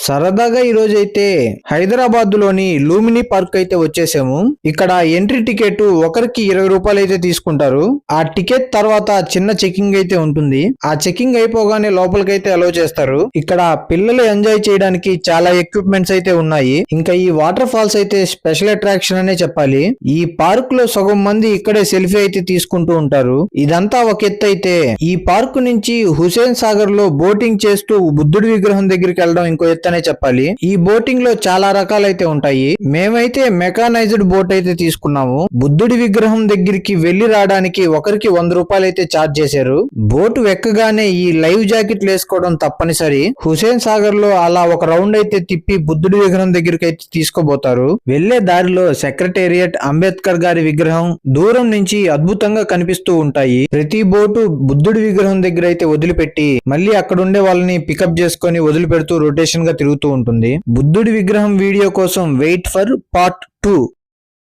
సరదాగా ఈ రోజు అయితే హైదరాబాద్ లోని లూమిని పార్క్ అయితే వచ్చేసాము. ఇక్కడ ఎంట్రీ టికెట్ ఒకరికి 20 రూపాయలు అయితే తీసుకుంటారు. ఆ టికెట్ తర్వాత చిన్న చెకింగ్ అయితే ఉంటుంది. ఆ చెకింగ్ అయిపోగానే లోపలికైతే అలౌ చేస్తారు. ఇక్కడ పిల్లలు ఎంజాయ్ చేయడానికి చాలా ఎక్విప్మెంట్స్ అయితే ఉన్నాయి. ఇంకా ఈ వాటర్ ఫాల్స్ అయితే స్పెషల్ అట్రాక్షన్ అనే చెప్పాలి. ఈ పార్క్ లో సగం మంది ఇక్కడే సెల్ఫీ అయితే తీసుకుంటూ ఉంటారు. ఇదంతా ఒక ఎత్తు అయితే ఈ పార్క్ నుంచి హుసేన్ సాగర్ లో బోటింగ్ చేస్తూ బుద్ధుడి విగ్రహం దగ్గరికి వెళ్ళడం ఇంకో ఎత్తు అనే చెప్పాలి. ఈ బోటింగ్ లో చాలా రకాలైతే ఉంటాయి. మేమైతే మెకానైజ్డ్ బోట్ అయితే తీసుకున్నాము. బుద్ధుడి విగ్రహం దగ్గరికి వెళ్లి రావడానికి ఒకరికి 100 రూపాయలు అయితే ఛార్జ్ చేశారు. బోటు ఎక్కగానే ఈ లైవ్ జాకెట్లు వేసుకోవడం తప్పనిసరి. హుసేన్ సాగర్ లో అలా ఒక రౌండ్ అయితే తిప్పి బుద్ధుడి విగ్రహం దగ్గరికి అయితే తీసుకోబోతారు. వెళ్లే దారిలో సెక్రటేరియట్, అంబేద్కర్ గారి విగ్రహం దూరం నుంచి అద్భుతంగా కనిపిస్తూ ఉంటాయి. ప్రతి బోటు బుద్ధుడి విగ్రహం దగ్గర అయితే వదిలిపెట్టి మళ్ళీ అక్కడ ఉండే వాళ్ళని పికప్ చేసుకుని వదిలిపెడుతూ రొటేషన్ గా తిరుగుతూ ఉంటుంది. బుద్ధుడి విగ్రహం వీడియో కోసం వెయిట్ ఫర్ పార్ట్ 2.